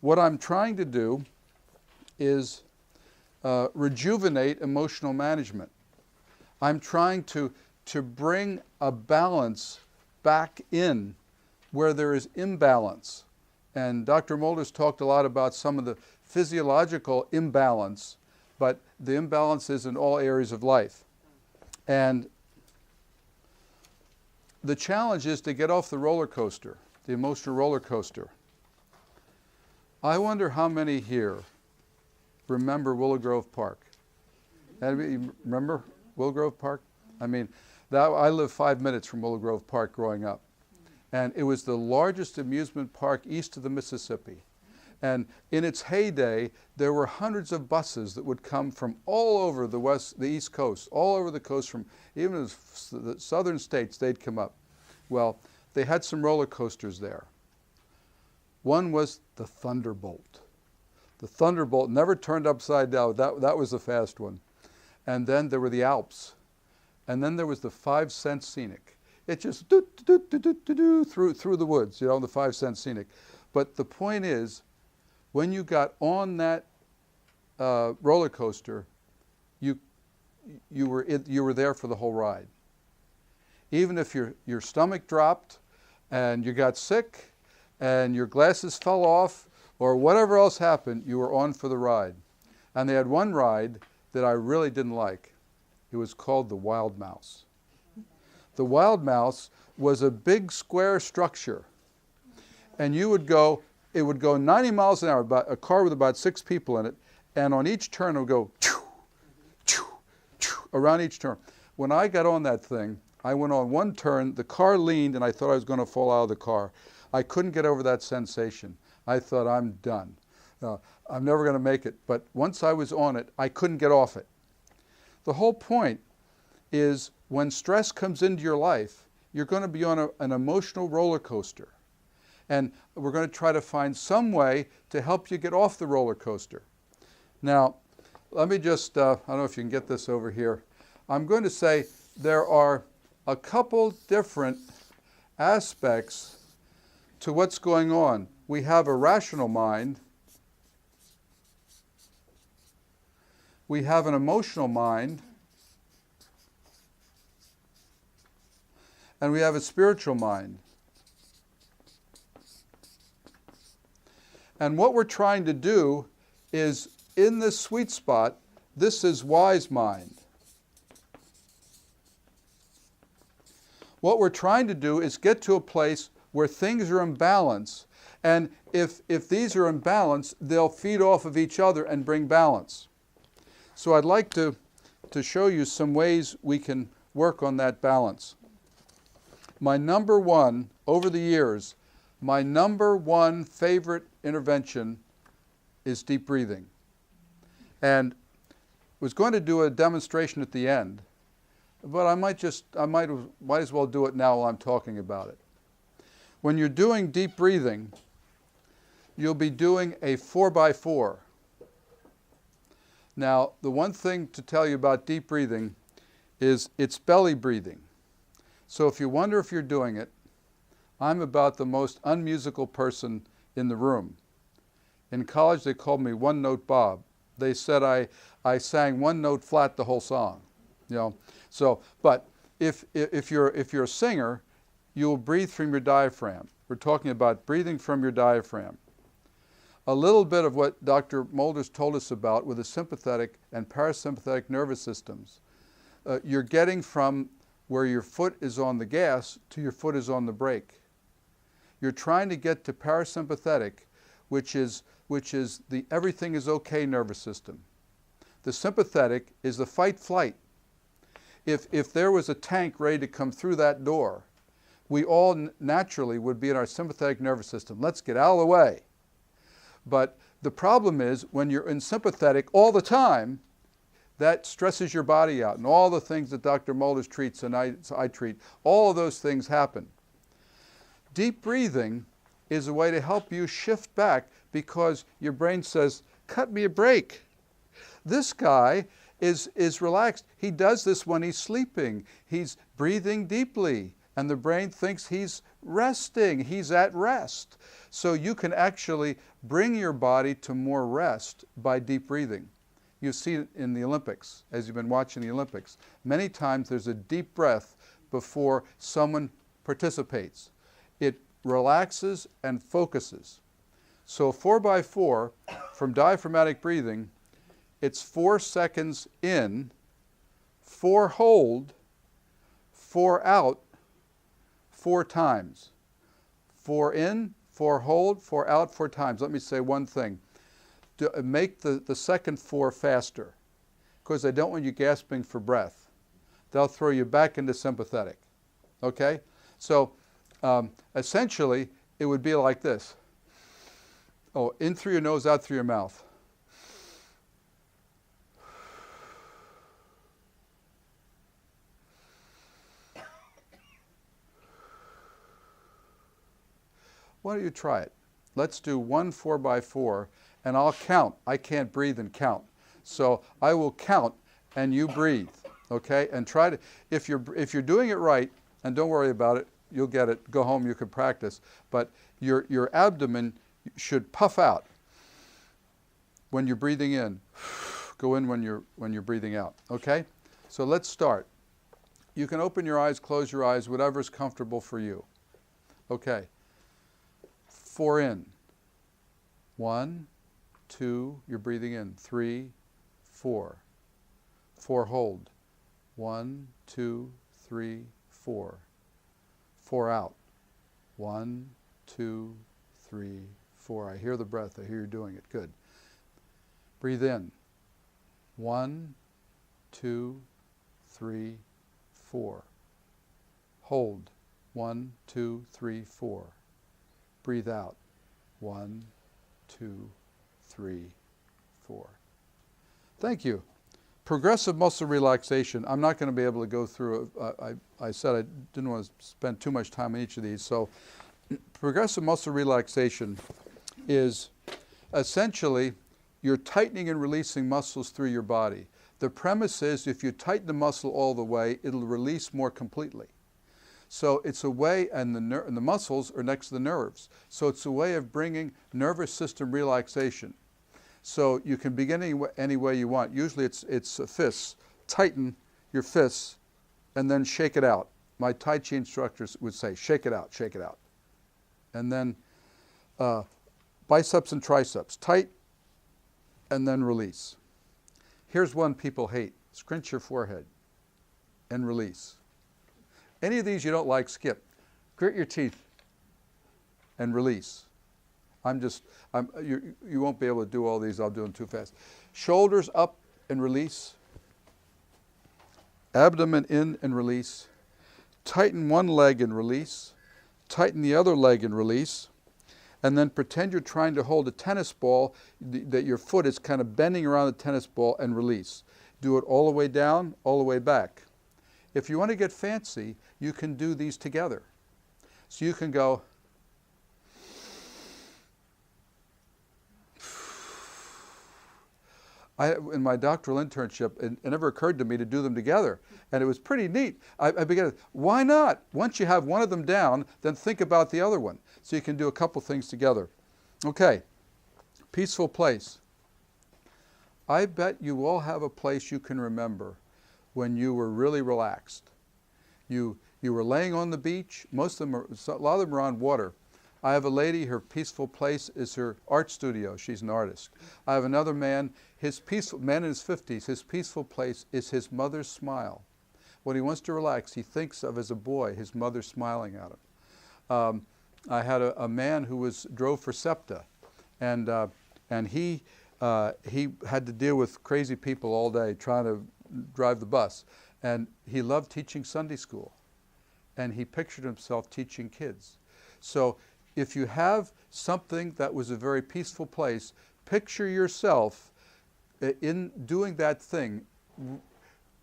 what I'm trying to do is rejuvenate emotional management. I'm trying to bring a balance back in where there is imbalance. And Dr. Mulders talked a lot about some of the physiological imbalance, but the imbalance is in all areas of life. And the challenge is to get off the roller coaster, the emotional roller coaster. I wonder how many here remember Willow Grove Park. Anybody remember Willow Grove Park? I mean, I lived 5 minutes from Willow Grove Park growing up. And it was the largest amusement park east of the Mississippi. And in its heyday, there were hundreds of buses that would come from all over the East Coast, all over the coast, from even the southern states, they'd come up. Well, they had some roller coasters there. One was the Thunderbolt. The Thunderbolt never turned upside down. That was the fast one. And then there were the Alps. And then there was the 5-cent Scenic. It just through the woods, you know, the 5-cent Scenic. But the point is, when you got on that roller coaster, you were there for the whole ride. Even if your stomach dropped and you got sick and your glasses fell off or whatever else happened, you were on for the ride. And they had one ride that I really didn't like. It was called the Wild Mouse. The Wild Mouse was a big square structure. And it would go 90 miles an hour, about a car with about 6 people in it, and on each turn it would go choo, choo, choo, around each turn. When I got on that thing, I went on one turn, the car leaned, and I thought I was going to fall out of the car. I couldn't get over that sensation. I thought, I'm done. I'm never going to make it. But once I was on it, I couldn't get off it. The whole point is when stress comes into your life, you're going to be on an emotional roller coaster. And we're going to try to find some way to help you get off the roller coaster. Now, let me just, I don't know if you can get this over here. I'm going to say there are a couple different aspects to what's going on. We have a rational mind. We have an emotional mind. And we have a spiritual mind. And what we're trying to do is, in this sweet spot, this is wise mind. What we're trying to do is get to a place where things are in balance. And if these are in balance, they'll feed off of each other and bring balance. So I'd like to show you some ways we can work on that balance. My number one, over the years, my number one favorite intervention is deep breathing. And was going to do a demonstration at the end, but I might as well do it now while I'm talking about it. When you're doing deep breathing, you'll be doing a 4x4. Now, the one thing to tell you about deep breathing is it's belly breathing. So if you wonder if you're doing it, I'm about the most unmusical person in the room. In college, they called me One Note Bob. They said I sang one note flat the whole song, you know. So, but if you're a singer, you'll breathe from your diaphragm. We're talking about breathing from your diaphragm. A little bit of what Dr. Mulders told us about with the sympathetic and parasympathetic nervous systems. You're getting from where your foot is on the gas to your foot is on the brake. You're trying to get to parasympathetic, which is the everything is okay nervous system. The sympathetic is the fight-flight. If there was a tank ready to come through that door, we all naturally would be in our sympathetic nervous system. Let's get out of the way. But the problem is when you're in sympathetic all the time, that stresses your body out. And all the things that Dr. Mulders treats and I treat, all of those things happen. Deep breathing is a way to help you shift back because your brain says, cut me a break. This guy is relaxed. He does this when he's sleeping. He's breathing deeply. and the brain thinks he's resting, he's at rest. So you can actually bring your body to more rest by deep breathing. You see it in the Olympics, as you've been watching the Olympics. Many times there's a deep breath before someone participates. It relaxes and focuses. So 4x4, from diaphragmatic breathing, it's 4 seconds in, 4 hold, 4 out, 4 times. 4 in, 4 hold, 4 out, 4 times. Let me say one thing. Make the second 4 faster, because they don't want you gasping for breath. They'll throw you back into sympathetic. Okay? So essentially, it would be like this. Oh, in through your nose, out through your mouth. Why don't you try it? Let's do 1 4x4, and I'll count. I can't breathe and count. So I will count, and you breathe, okay? And try to, if you're doing it right, and don't worry about it, you'll get it. Go home, you can practice. But your abdomen should puff out when you're breathing in. Go in when you're breathing out, okay? So let's start. You can open your eyes, close your eyes, whatever's comfortable for you. Okay. 4 in. 1, 2, you're breathing in. 3, 4. 4 hold. 1, 2, 3, 4. 4 out. 1, 2, 3, 4. I hear the breath. I hear you doing it. Good. Breathe in. 1, 2, 3, 4. Hold. 1, 2, 3, 4. Breathe out. 1, 2, 3, 4. Thank you. Progressive muscle relaxation. I'm not going to be able to go through, I said I didn't want to spend too much time on each of these. So progressive muscle relaxation is essentially you're tightening and releasing muscles through your body. The premise is if you tighten the muscle all the way, it'll release more completely. So it's a way, and the muscles are next to the nerves. So it's a way of bringing nervous system relaxation. So you can begin any way you want. Usually it's fists. Tighten your fists and then shake it out. My Tai Chi instructors would say, shake it out, shake it out. And then biceps and triceps. Tight and then release. Here's one people hate. Scrunch your forehead and release. Any of these you don't like, skip. Grit your teeth and release. You won't be able to do all these. I'll do them too fast. Shoulders up and release. Abdomen in and release. Tighten one leg and release. Tighten the other leg and release. And then pretend you're trying to hold a tennis ball, that your foot is kind of bending around the tennis ball, and release. Do it all the way down, all the way back. If you want to get fancy, you can do these together. So you can go, in my doctoral internship, it never occurred to me to do them together. And it was pretty neat. I began, why not? Once you have one of them down, then think about the other one. So you can do a couple things together. Okay, peaceful place. I bet you all have a place you can remember when you were really relaxed. You were laying on the beach. A lot of them are on water. I have a lady, her peaceful place is her art studio. She's an artist. I have another man, man in his 50s, his peaceful place is his mother's smile. When he wants to relax, he thinks of, as a boy, his mother smiling at him. I had a man who drove for SEPTA, and he had to deal with crazy people all day trying to drive the bus. And he loved teaching Sunday school. And he pictured himself teaching kids. So if you have something that was a very peaceful place, picture yourself in doing that thing.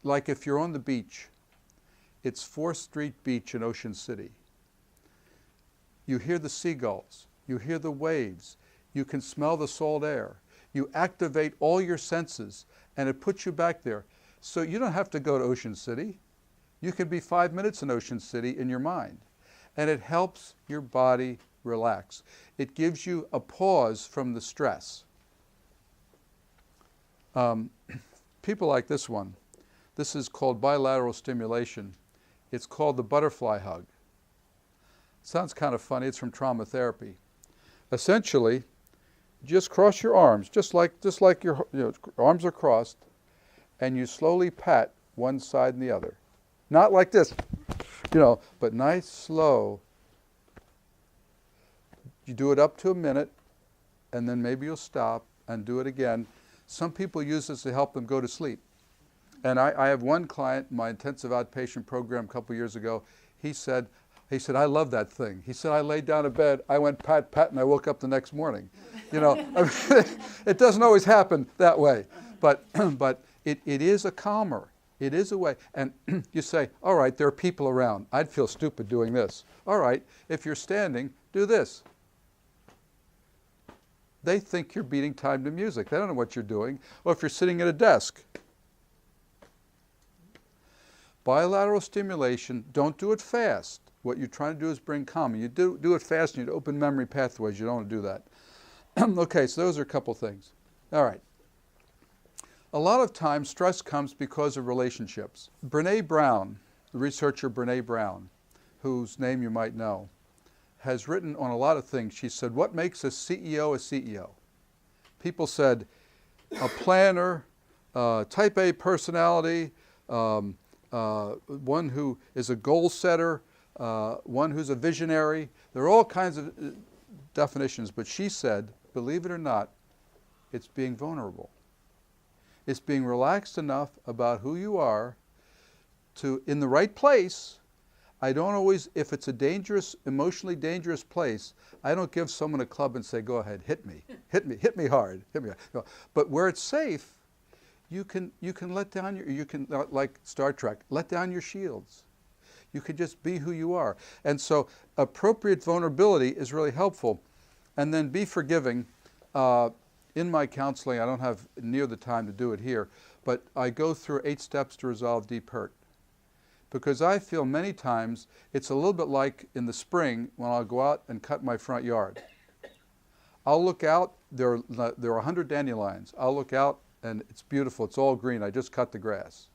Like if you're on the beach, it's 4th Street Beach in Ocean City. You hear the seagulls, you hear the waves, you can smell the salt air. You activate all your senses, and it puts you back there. So you don't have to go to Ocean City. You can be 5 minutes in Ocean City in your mind. And it helps your body relax. It gives you a pause from the stress. People like this one. This is called bilateral stimulation. It's called the butterfly hug. Sounds kind of funny. It's from trauma therapy. Essentially, just cross your arms, just like your arms are crossed, and you slowly pat one side and the other. Not like this, but nice, slow. You do it up to a minute, and then maybe you'll stop and do it again. Some people use this to help them go to sleep. And I have one client in my intensive outpatient program a couple years ago. He said, I love that thing. He said, I laid down in bed, I went pat, pat, and I woke up the next morning. It doesn't always happen that way. But it is a calmer. It is a way. And you say, all right, there are people around. I'd feel stupid doing this. All right, if you're standing, do this. They think you're beating time to music. They don't know what you're doing. Or if you're sitting at a desk. Bilateral stimulation, don't do it fast. What you're trying to do is bring calm. You do it fast and you open memory pathways. You don't want to do that. Okay, so those are a couple things. All right. A lot of times stress comes because of relationships. Brene Brown, the researcher Brene Brown, whose name you might know, has written on a lot of things. She said, what makes a CEO a CEO? People said, a planner, type A personality, one who is a goal setter, one who's a visionary. There are all kinds of definitions, but she said, believe it or not, it's being vulnerable. It's being relaxed enough about who you are to, in the right place. I don't always, if it's a dangerous, emotionally dangerous place, I don't give someone a club and say, go ahead, hit me hard, hit me hard. But where it's safe, you can let down you can, like Star Trek, let down your shields. You can just be who you are. And so appropriate vulnerability is really helpful. And then be forgiving. In my counseling, I don't have near the time to do it here, but I go through 8 steps to resolve deep hurt. Because I feel many times it's a little bit like in the spring when I'll go out and cut my front yard. I'll look out, there are 100 dandelions. I'll look out and it's beautiful, it's all green, I just cut the grass.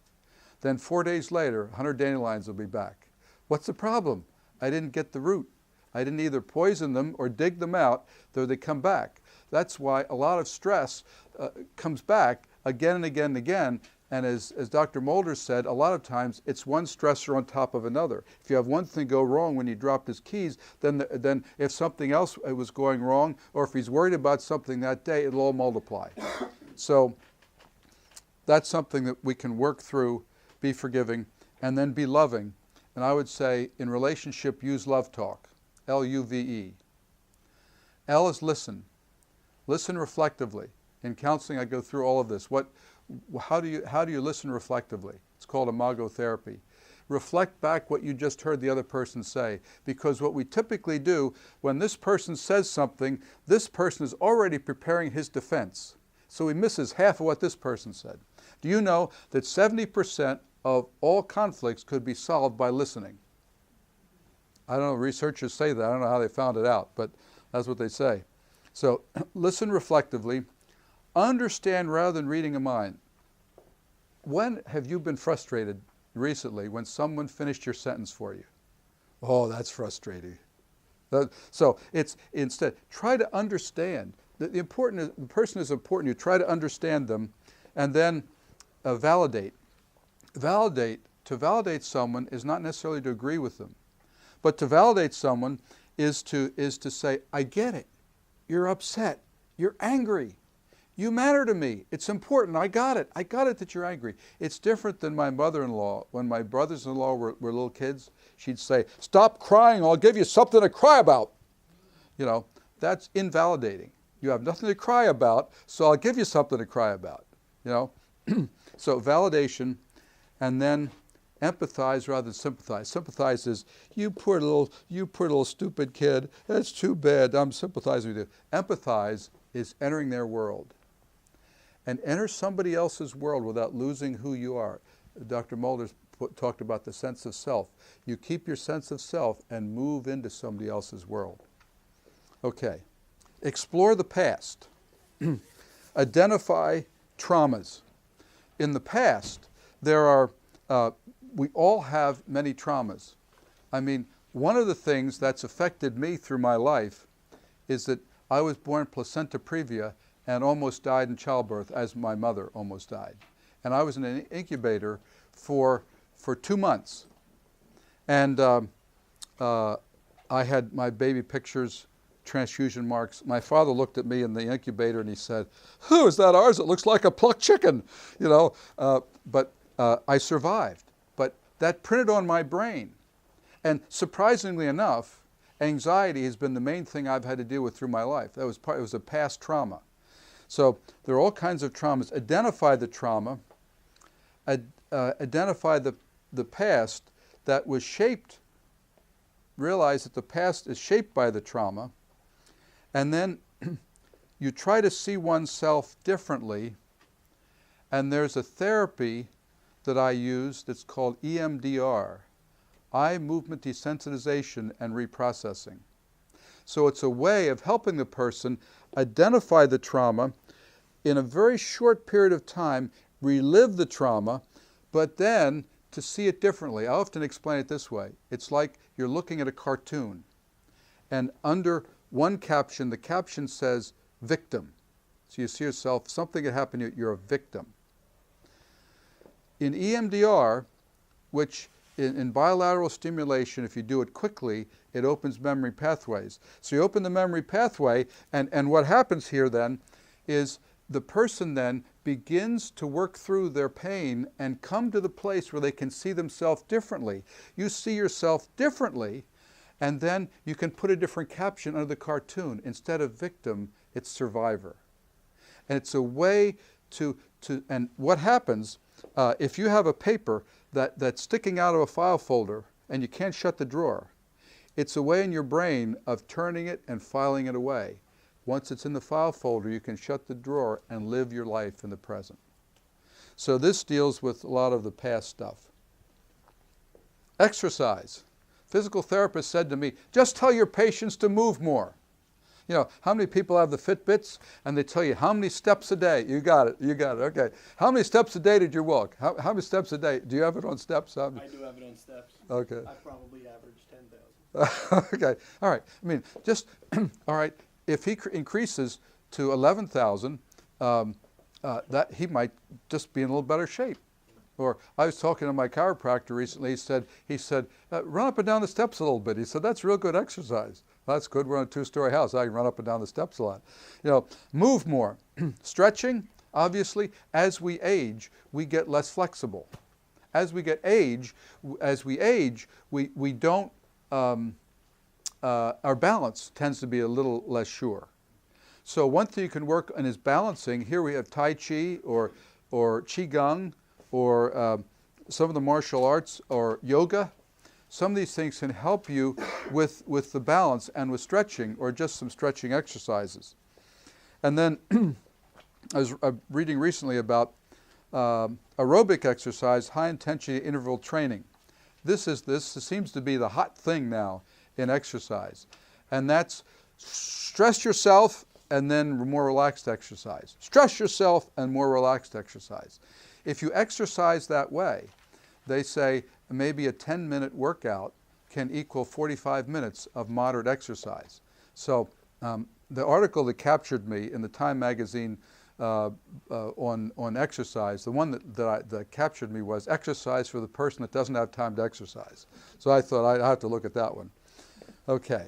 Then 4 days later, 100 dandelions will be back. What's the problem? I didn't get the root. I didn't either poison them or dig them out, though they come back. That's why a lot of stress comes back again and again and again. And as Dr. Mulders said, a lot of times it's one stressor on top of another. If you have one thing go wrong when he dropped his keys, then if something else was going wrong, or if he's worried about something that day, it'll all multiply. So that's something that we can work through, be forgiving, and then be loving. And I would say in relationship, use love talk, L-U-V-E. L is listen. Listen reflectively. In counseling, I go through all of this. How do you listen reflectively? It's called imago therapy. Reflect back what you just heard the other person say, because what we typically do when this person says something, this person is already preparing his defense. So he misses half of what this person said. Do you know that 70% of all conflicts could be solved by listening? I don't know, researchers say that. I don't know how they found it out, but that's what they say. So listen reflectively, understand rather than reading a mind. When have you been frustrated recently when someone finished your sentence for you? Oh, that's frustrating. So it's instead, try to understand. The person is important. You try to understand them, and then validate. To validate someone is not necessarily to agree with them, but to validate someone is to say, I get it. You're upset. You're angry. You matter to me. It's important. I got it. I got it that you're angry. It's different than my mother-in-law. When my brothers-in-law were little kids, she'd say, stop crying. I'll give you something to cry about. That's invalidating. You have nothing to cry about, so I'll give you something to cry about. So validation, and then empathize rather than sympathize. Sympathize is, you poor little stupid kid. That's too bad. I'm sympathizing with you. Empathize is entering their world. And enter somebody else's world without losing who you are. Dr. Mulders talked about the sense of self. You keep your sense of self and move into somebody else's world. Okay. Explore the past. Identify traumas. In the past, there are, we all have many traumas. I mean, one of the things that's affected me through my life is that I was born placenta previa and almost died in childbirth, as my mother almost died. And I was in an incubator for 2 months. And I had my baby pictures, transfusion marks. My father looked at me in the incubator and he said, "Who is that ours? It looks like a plucked chicken," you know. But I survived. But that printed on my brain. And surprisingly enough, anxiety has been the main thing I've had to deal with through my life. It was a past trauma. So there are all kinds of traumas. Identify the trauma. Identify the past that was shaped. Realize that the past is shaped by the trauma. And then you try to see oneself differently. And there's a therapy that I use that's called EMDR, eye movement desensitization and reprocessing. So it's a way of helping the person identify the trauma in a very short period of time, relive the trauma, but then to see it differently. I often explain it this way. It's like you're looking at a cartoon, and under one caption, the caption says victim. So you see yourself, something had happened to you, you're a victim. In EMDR, which in bilateral stimulation, if you do it quickly, it opens memory pathways. So you open the memory pathway, and what happens here then is the person then begins to work through their pain and come to the place where they can see themselves differently. You see yourself differently, and then you can put a different caption under the cartoon. Instead of victim, it's survivor. And it's a way to and what happens if you have a paper that's sticking out of a file folder and you can't shut the drawer, it's a way in your brain of turning it and filing it away. Once it's in the file folder, you can shut the drawer and live your life in the present. So this deals with a lot of the past stuff. Exercise. Physical therapist said to me, just tell your patients to move more. You know, how many people have the Fitbits and they tell you how many steps a day? You got it, okay. How many steps a day did you walk? How many steps a day? Do you have it on steps? I do have it on steps. Okay. I probably average 10,000. Okay, all right. I mean, just, all right, if he increases to 11,000, that he might just be in a little better shape. Or I was talking to my chiropractor recently. He said, run up and down the steps a little bit. He said, that's real good exercise. Well, that's good. We're in a 2-story house. I can run up and down the steps a lot. You know, move more. Stretching, obviously, as we age, we get less flexible. As we age, we don't, our balance tends to be a little less sure. So one thing you can work on is balancing. Here we have Tai Chi or Qigong, or some of the martial arts or yoga. Some of these things can help you with the balance and with stretching, or just some stretching exercises. And then I was reading recently about aerobic exercise, high intensity interval training. This seems to be the hot thing now in exercise. And that's stress yourself and then more relaxed exercise. Stress yourself and more relaxed exercise. If you exercise that way, they say maybe a 10-minute workout can equal 45 minutes of moderate exercise. So the article that captured me in the Time magazine on exercise, the one that captured me was exercise for the person that doesn't have time to exercise. So I thought I'd have to look at that one. Okay.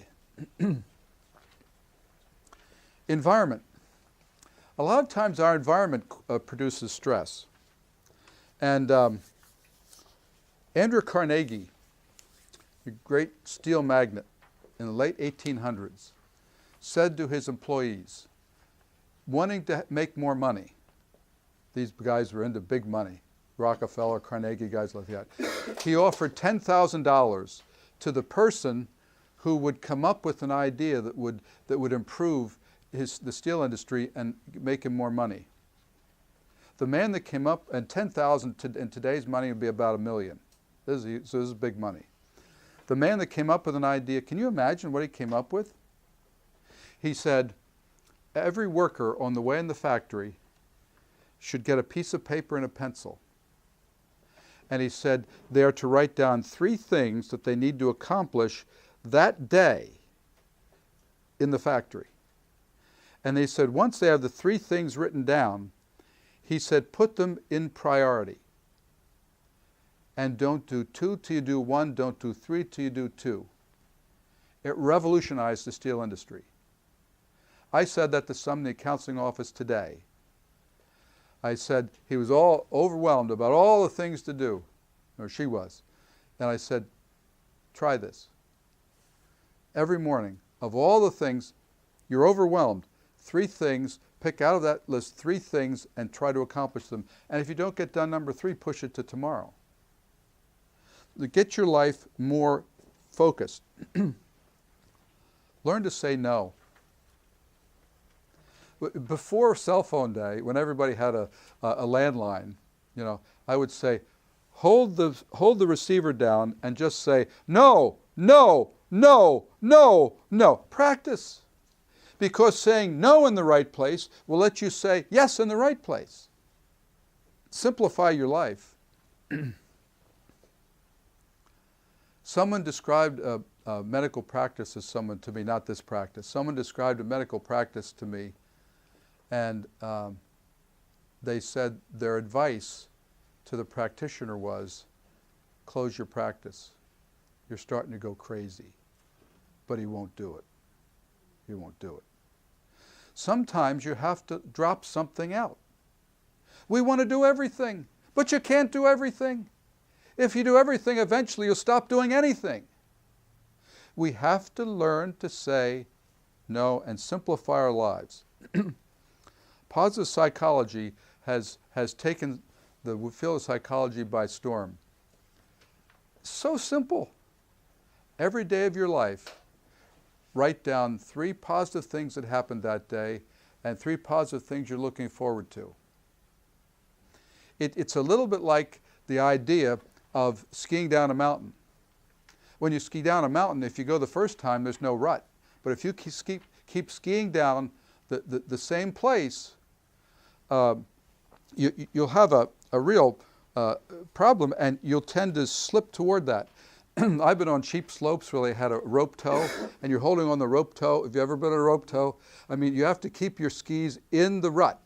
Environment. A lot of times our environment produces stress. And Andrew Carnegie, a great steel magnate in the late 1800s, said to his employees, wanting to make more money, these guys were into big money, Rockefeller, Carnegie, guys like that, he offered $10,000 to the person who would come up with an idea that would improve the steel industry and make him more money. The man that came up, and 10,000 in today's money would be about $1 million. So this is big money. The man that came up with an idea, can you imagine what he came up with? He said, every worker on the way in the factory should get a piece of paper and a pencil. And he said they are to write down 3 things that they need to accomplish that day in the factory. And they said once they have the 3 things written down, he said put them in priority. And don't do 2 till you do 1, don't do 3 till you do 2. It revolutionized the steel industry. I said that to some in the counseling office today. I said he was all overwhelmed about all the things to do, or she was. And I said, try this. Every morning, of all the things, you're overwhelmed. 3 things, pick out of that list 3 things and try to accomplish them. And if you don't get done number 3, push it to tomorrow. Get your life more focused. Learn to say no. Before cell phone day, when everybody had a landline, I would say, hold the receiver down and just say, no, no, no, no, no. Practice. Because saying no in the right place will let you say yes in the right place. Simplify your life. Someone described a medical practice as someone to me, not this practice. Someone described a medical practice to me, and they said their advice to the practitioner was, close your practice. You're starting to go crazy. But he won't do it. He won't do it. Sometimes you have to drop something out. We want to do everything, but you can't do everything. If you do everything, eventually you'll stop doing anything. We have to learn to say no and simplify our lives. Positive psychology has taken the field of psychology by storm. So simple. Every day of your life, write down 3 positive things that happened that day and 3 positive things you're looking forward to. It's a little bit like the idea of skiing down a mountain. When you ski down a mountain, if you go the first time, there's no rut. But if you keep skiing down the same place, you'll have a real problem, and you'll tend to slip toward that. I've been on cheap slopes where they had a rope tow, and you're holding on the rope tow. Have you ever been on a rope tow? I mean, you have to keep your skis in the rut.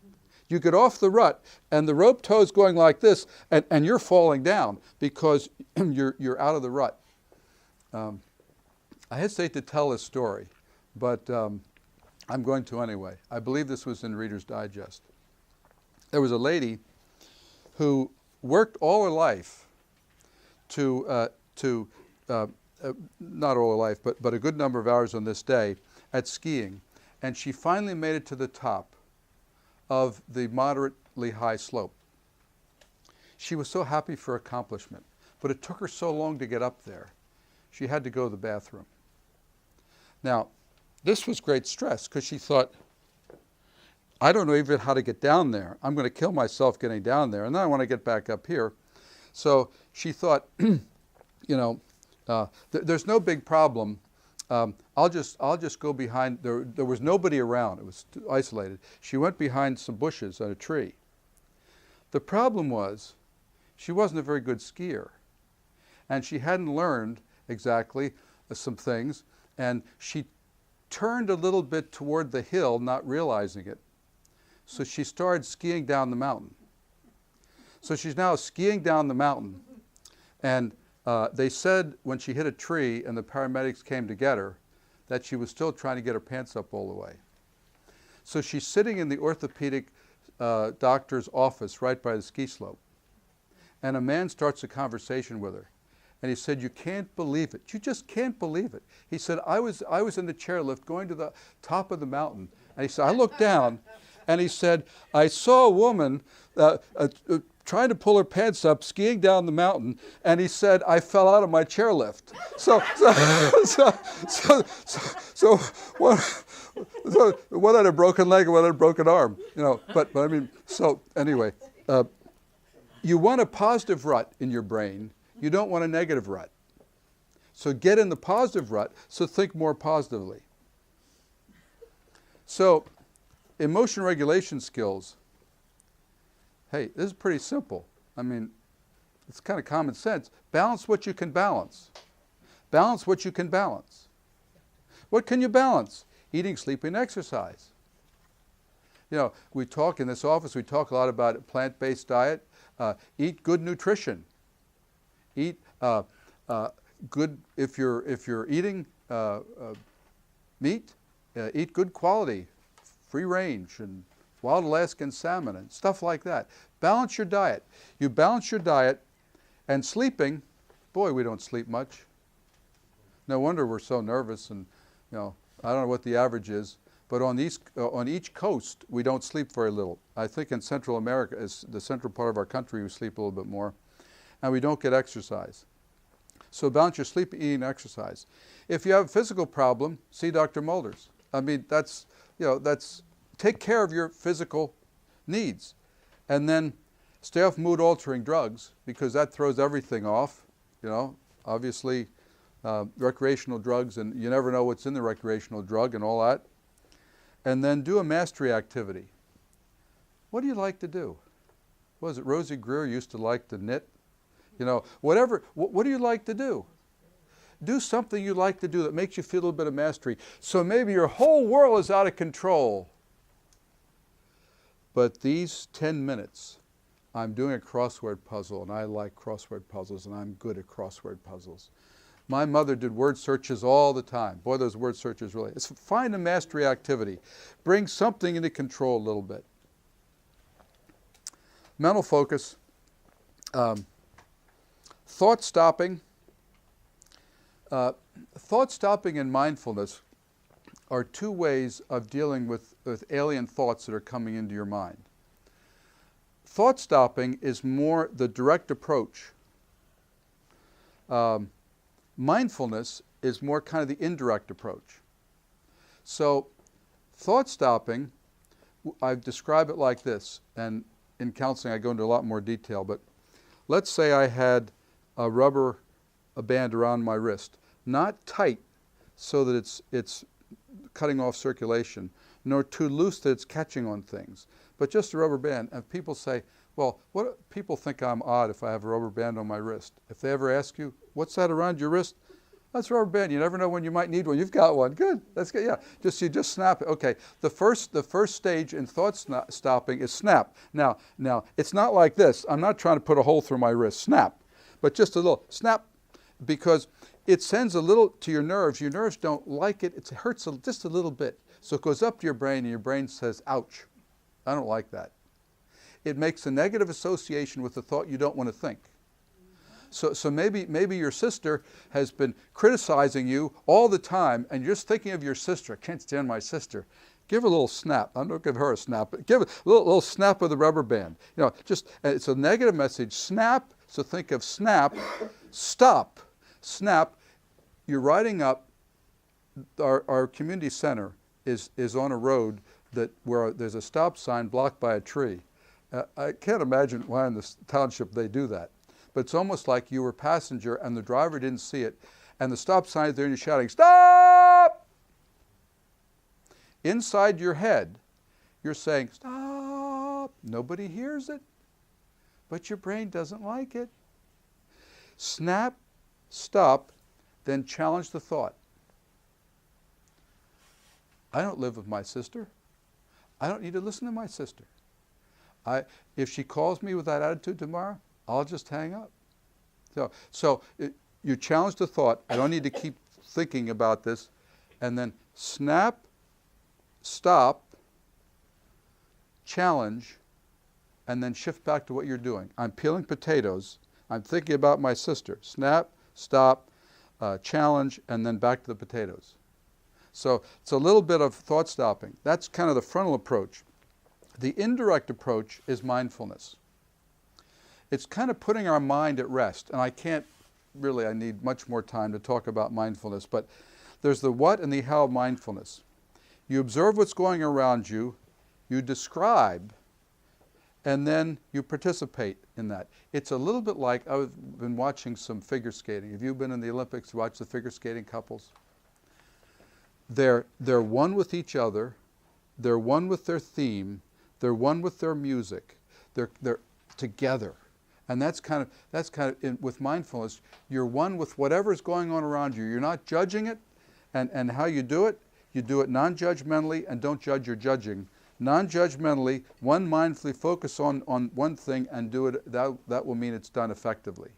You get off the rut, and the rope tow is going like this, and you're falling down because you're out of the rut. I hesitate to tell this story, but I'm going to anyway. I believe this was in Reader's Digest. There was a lady who worked all her life not all her life, but a good number of hours on this day at skiing, and she finally made it to the top of the moderately high slope. She was so happy for accomplishment, but it took her so long to get up there. She had to go to the bathroom. Now, this was great stress because she thought, I don't know even how to get down there. I'm going to kill myself getting down there, and then I want to get back up here. So she thought, there's no big problem. I'll just go behind. There was nobody around. It was isolated. She went behind some bushes on a tree. The problem was, she wasn't a very good skier, and she hadn't learned exactly some things, and she turned a little bit toward the hill, not realizing it. So she started skiing down the mountain. So she's now skiing down the mountain, and they said when she hit a tree and the paramedics came to get her, that she was still trying to get her pants up all the way. So she's sitting in the orthopedic doctor's office right by the ski slope. And a man starts a conversation with her. And he said, you can't believe it. You just can't believe it. He said, I was in the chairlift going to the top of the mountain. And he said, I looked down, and he said, I saw a woman trying to pull her pants up, skiing down the mountain, and he said, I fell out of my chairlift. One had a broken leg and one had a broken arm, But I mean, so anyway, you want a positive rut in your brain. You don't want a negative rut. So get in the positive rut, so think more positively. So emotion regulation skills, hey, this is pretty simple. I mean, it's kind of common sense. Balance what you can balance. Balance what you can balance. What can you balance? Eating, sleeping, exercise. You know, we talk in this office, we talk a lot about a plant-based diet. Eat good nutrition. Eat good, if you're eating meat, eat good quality, free range, and wild Alaskan salmon and stuff like that. Balance your diet. You balance your diet, and sleeping, boy, we don't sleep much. No wonder we're so nervous, and you know, I don't know what the average is, but on each coast, we don't sleep very little. I think in Central America, is the central part of our country, we sleep a little bit more, and we don't get exercise. So balance your sleep, eating, exercise. If you have a physical problem, see Dr. Mulders. I mean, take care of your physical needs, and then stay off mood-altering drugs, because that throws everything off. You know, obviously, recreational drugs, and you never know what's in the recreational drug and all that. And then do a mastery activity. What do you like to do? What was it, Rosie Greer used to like to knit? You know, whatever, what do you like to do? Do something you like to do that makes you feel a little bit of mastery. So maybe your whole world is out of control. But these 10 minutes, I'm doing a crossword puzzle, and I like crossword puzzles, and I'm good at crossword puzzles. My mother did word searches all the time. Boy, those word searches really. Find a mastery activity. Bring something into control a little bit. Mental focus. Thought stopping. Thought stopping and mindfulness are two ways of dealing with alien thoughts that are coming into your mind. Thought stopping is more the direct approach. Mindfulness is more kind of the indirect approach. So thought stopping, I describe it like this, and in counseling I go into a lot more detail, but let's say I had a rubber band around my wrist, not tight so that it's cutting off circulation, nor too loose that it's catching on things, but just a rubber band. And people say, well, what people think I'm odd if I have a rubber band on my wrist. If they ever ask you, what's that around your wrist? That's a rubber band. You never know when you might need one. You've got one. Good. That's good. Yeah. You just snap it. Okay. The first stage in thought stopping is snap. Now it's not like this. I'm not trying to put a hole through my wrist. Snap, but just a little snap, because it sends a little to your nerves. Your nerves don't like it. It hurts just a little bit. So it goes up to your brain, and your brain says, ouch, I don't like that. It makes a negative association with the thought you don't want to think. So maybe your sister has been criticizing you all the time, and you're just thinking of your sister. I can't stand my sister. Give her a little snap. I don't give her a snap, but give it a little snap with a rubber band. You know, it's a negative message. Snap. So think of snap. Stop. Snap. You're riding up. Our community center is on a road where there's a stop sign blocked by a tree. I can't imagine why in this township they do that. But it's almost like you were a passenger and the driver didn't see it, and the stop sign is there and you're shouting, stop! Inside your head, you're saying, stop! Nobody hears it, but your brain doesn't like it. Snap, stop, then challenge the thought. I don't live with my sister. I don't need to listen to my sister. If she calls me with that attitude tomorrow, I'll just hang up. So you challenge the thought. I don't need to keep thinking about this. And then snap, stop, challenge, and then shift back to what you're doing. I'm peeling potatoes. I'm thinking about my sister. Snap, stop, challenge, and then back to the potatoes. So it's a little bit of thought stopping. That's kind of the frontal approach. The indirect approach is mindfulness. It's kind of putting our mind at rest. And I need much more time to talk about mindfulness, but there's the what and the how of mindfulness. You observe what's going around you, you describe, and then you participate in that. It's a little bit like, I've been watching some figure skating. Have you been in the Olympics, watch the figure skating couples? They're one with each other, they're one with their theme, they're one with their music, they're together. And that's kind of with mindfulness, you're one with whatever's going on around you. You're not judging it, and how you do it non-judgmentally, and don't judge your judging. Non-judgmentally, one mindfully focus on one thing and do it, that will mean it's done effectively.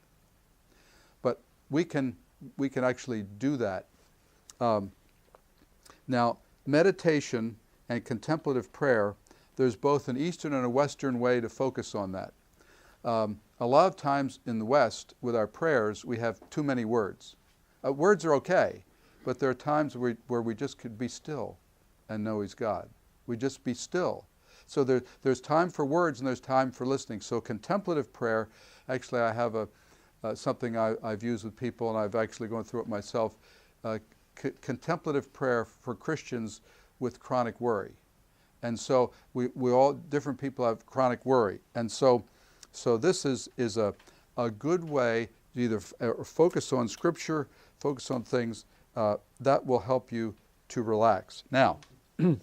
But we can actually do that. Now, meditation and contemplative prayer, there's both an Eastern and a Western way to focus on that. A lot of times in the West, with our prayers, we have too many words. Words are okay, but there are times where we just could be still and know He's God. We just be still. So there's time for words and there's time for listening. So contemplative prayer, actually I have something I've used with people, and I've actually gone through it myself, contemplative prayer for Christians with chronic worry. And so we all, different people have chronic worry. And so this is a good way to either focus on Scripture, focus on things that will help you to relax. Now,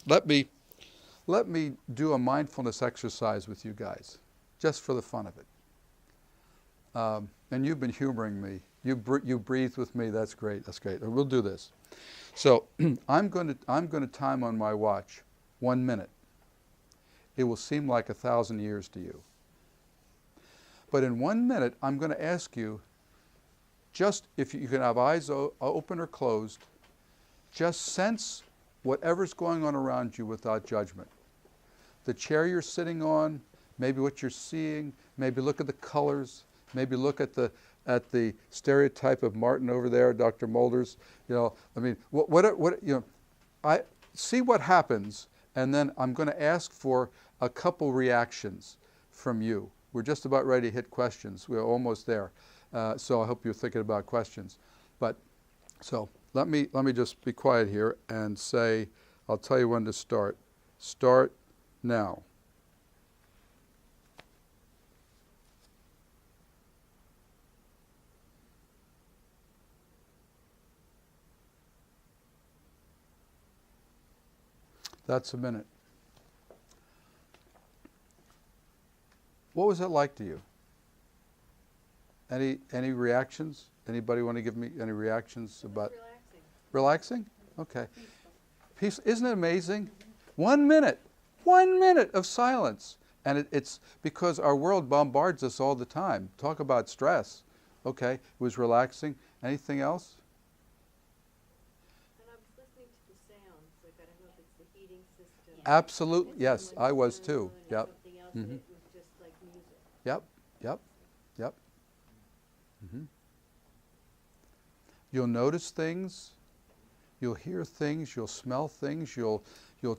let me do a mindfulness exercise with you guys, just for the fun of it. And you've been humoring me. You breathed with me. That's great. That's great. We'll do this. So I'm going to time on my watch 1 minute. It will seem like 1,000 years to you. But in 1 minute, I'm going to ask you, just if you can have eyes open or closed, just sense whatever's going on around you without judgment. The chair you're sitting on, maybe what you're seeing, maybe look at the colors, maybe look at the stereotype of Martin over there, Dr. Mulders. I mean, I see what happens, and then I'm going to ask for a couple reactions from you. We're just about ready to hit questions. We're almost there. So I hope you're thinking about questions. But so let me just be quiet here and say, I'll tell you when to start. Start now. That's a minute. What was that like to you? Any reactions? Anybody want to give me any reactions about? Relaxing. Okay. Peace. Isn't it amazing? 1 minute. 1 minute of silence. And it's because our world bombards us all the time. Talk about stress. Okay. It was relaxing. Anything else? And I was listening to the sounds. Like, I don't know if it's the heating system. Absolutely. Yes, I was too. Yep. Mm-hmm. It was just like music. Yep. Yep. Yep. Mm-hmm. You'll notice things, you'll hear things, you'll smell things, you'll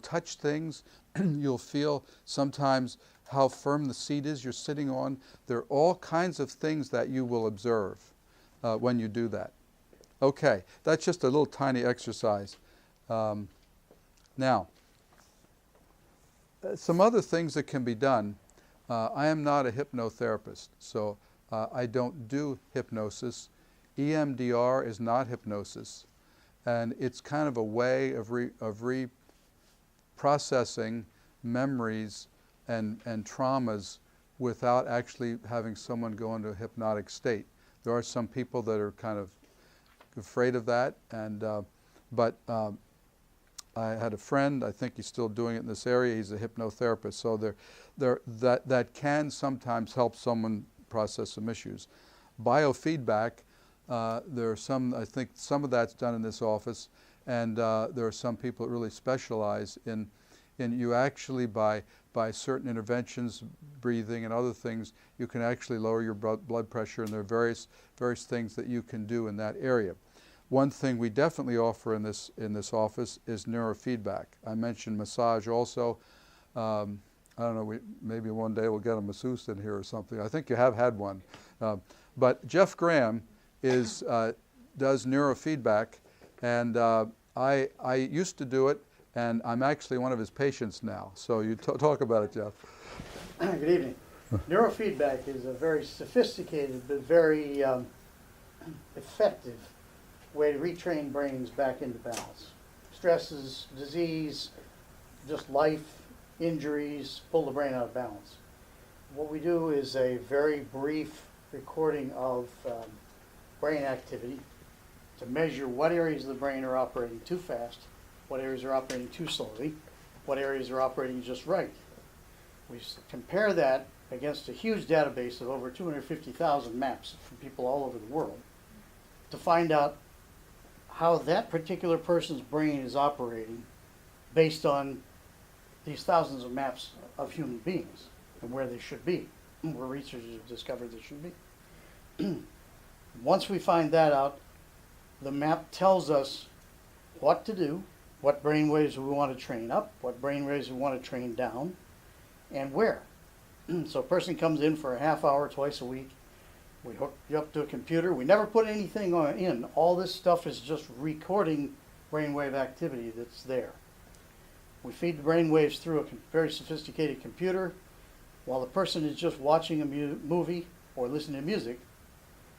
touch things, you'll feel sometimes how firm the seat is you're sitting on. There are all kinds of things that you will observe when you do that. Okay, that's just a little tiny exercise. Now, some other things that can be done. I am not a hypnotherapist, so I don't do hypnosis. EMDR is not hypnosis, and it's kind of a way of reprocessing memories and traumas without actually having someone go into a hypnotic state. There are some people that are kind of afraid of that, but I had a friend, I think he's still doing it in this area, he's a hypnotherapist, so that can sometimes help someone process some issues. Biofeedback, there are some, I think some of that's done in this office, and there are some people that really specialize in you actually by certain interventions, breathing and other things, you can actually lower your blood pressure, and there are various things that you can do in that area. One thing we definitely offer in this office is neurofeedback. I mentioned massage also. I don't know, maybe one day we'll get a masseuse in here or something. I think you have had one. But Jeff Graham does neurofeedback, and I used to do it, and I'm actually one of his patients now. So you talk about it, Jeff. Good evening. Neurofeedback is a very sophisticated but very effective way to retrain brains back into balance. Stresses, disease, just life, injuries, pull the brain out of balance. What we do is a very brief recording of brain activity to measure what areas of the brain are operating too fast, what areas are operating too slowly, what areas are operating just right. We compare that against a huge database of over 250,000 maps from people all over the world to find out how that particular person's brain is operating based on these thousands of maps of human beings and where they should be, where researchers have discovered they should be. Once we find that out, the map tells us what to do, what brain waves we want to train up, what brain waves we want to train down, and where. So a person comes in for a half hour twice a week. We hook you up to a computer. We never put anything in. All this stuff is just recording brainwave activity that's there. We feed the brain waves through a very sophisticated computer while the person is just watching a movie or listening to music.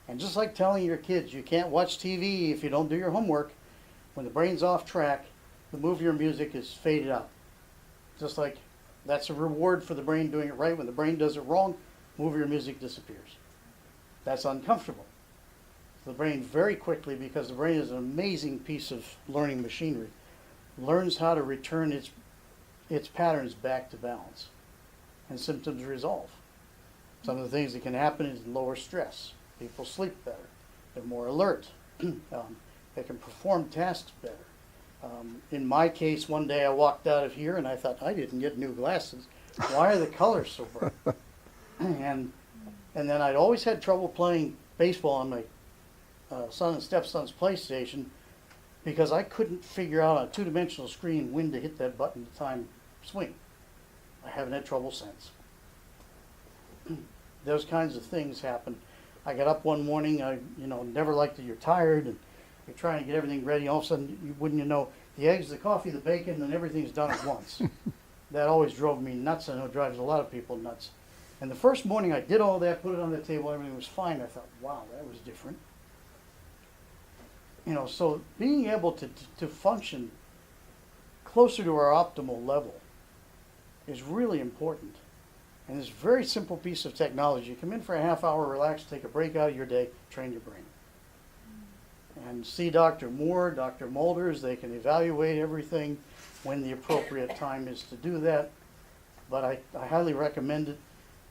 And just like telling your kids you can't watch TV if you don't do your homework, when the brain's off track, the movie or music is faded out. Just like that's a reward for the brain doing it right. When the brain does it wrong, movie or music disappears. That's uncomfortable. The brain very quickly, because the brain is an amazing piece of learning machinery, learns how to return its patterns back to balance, and symptoms resolve. Some of the things that can happen is lower stress. People sleep better. They're more alert. They can perform tasks better. In my case, one day I walked out of here and I thought, I didn't get new glasses. Why are the colors so bright? And then I'd always had trouble playing baseball on my son and stepson's PlayStation because I couldn't figure out on a two-dimensional screen when to hit that button to time swing. I haven't had trouble since. Those kinds of things happen. I got up one morning, never liked that you're tired and you're trying to get everything ready. All of a sudden, wouldn't you know, the eggs, the coffee, the bacon, and everything's done at once. That always drove me nuts. I know it drives a lot of people nuts. And the first morning I did all that, put it on the table, everything was fine. I thought, wow, that was different. So being able to function closer to our optimal level is really important. And this very simple piece of technology, you come in for a half hour, relax, take a break out of your day, train your brain. And see Dr.Moore, Dr. Mulders, they can evaluate everything when the appropriate time is to do that. But I highly recommend it.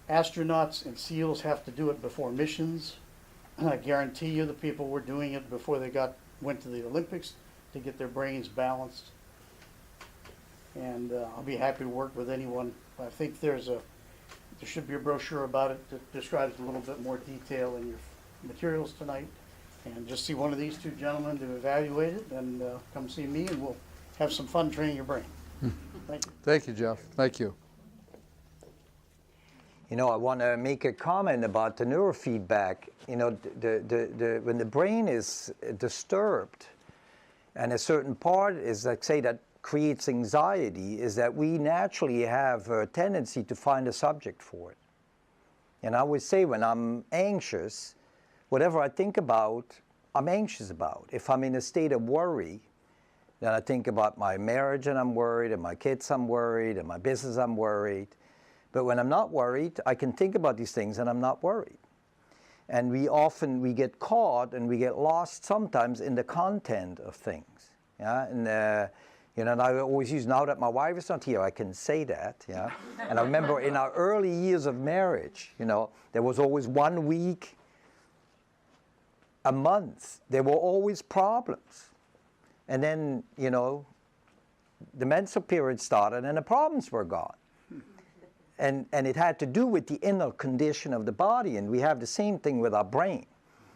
Astronauts and SEALs have to do it before missions. I guarantee you the people were doing it before they went to the Olympics to get their brains balanced. And I'll be happy to work with anyone. I think there should be a brochure about it that describes a little bit more detail in your materials tonight. And just see one of these two gentlemen to evaluate it, and come see me, and we'll have some fun training your brain. Thank you. Thank you, Jeff. Thank you. I want to make a comment about the neurofeedback. When the brain is disturbed, and a certain part is, like, say, that creates anxiety, is that we naturally have a tendency to find a subject for it. And I would say when I'm anxious, whatever I think about, I'm anxious about. If I'm in a state of worry, then I think about my marriage and I'm worried, and my kids I'm worried, and my business I'm worried. But when I'm not worried, I can think about these things and I'm not worried. And we get caught and we get lost sometimes in the content of things. Yeah? And I always use, now that my wife is not here, I can say that. Yeah. And I remember in our early years of marriage, there was always 1 week, a month, there were always problems. And then, the menstrual period started and the problems were gone. And it had to do with the inner condition of the body. And we have the same thing with our brain.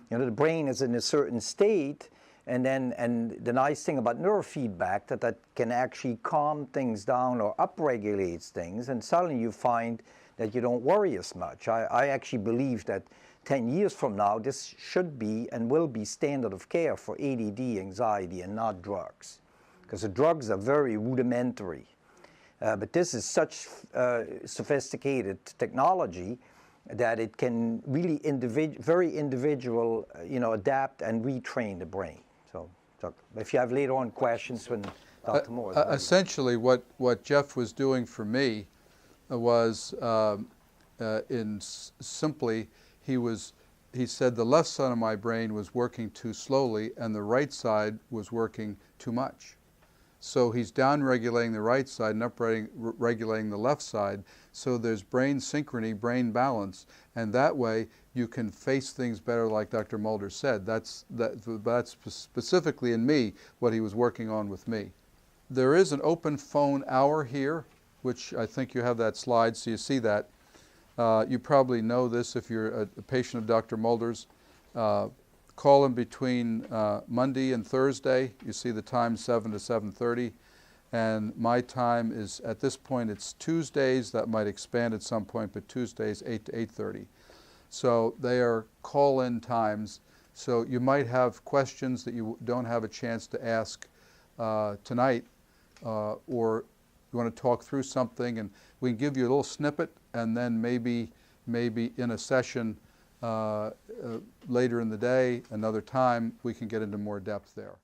The brain is in a certain state, and the nice thing about neurofeedback that can actually calm things down or upregulates things, and suddenly you find that you don't worry as much. I actually believe that 10 years from now, this should be and will be standard of care for ADD, anxiety, and not drugs. Because the drugs are very rudimentary. But this is such sophisticated technology that it can really very individual, adapt and retrain the brain. So if you have later on questions when Dr. Moore is ready. Essentially, what Jeff was doing for me was, simply, he said the left side of my brain was working too slowly and the right side was working too much. So he's down-regulating the right side and up-regulating the left side, so there's brain synchrony, brain balance, and that way you can face things better, like Dr. Mulder said. That's specifically in me what he was working on with me. There is an open phone hour here, which I think you have that slide, so you see that. You probably know this if you're a patient of Dr. Mulder's. Call him between Monday and Thursday. You see the time 7 to 7:30. And my time is, at this point, it's Tuesdays. That might expand at some point, but Tuesdays 8 to 8:30. So they are call-in times. So you might have questions that you don't have a chance to ask tonight, or you want to talk through something, and we can give you a little snippet, and then maybe in a session later in the day, another time, we can get into more depth there.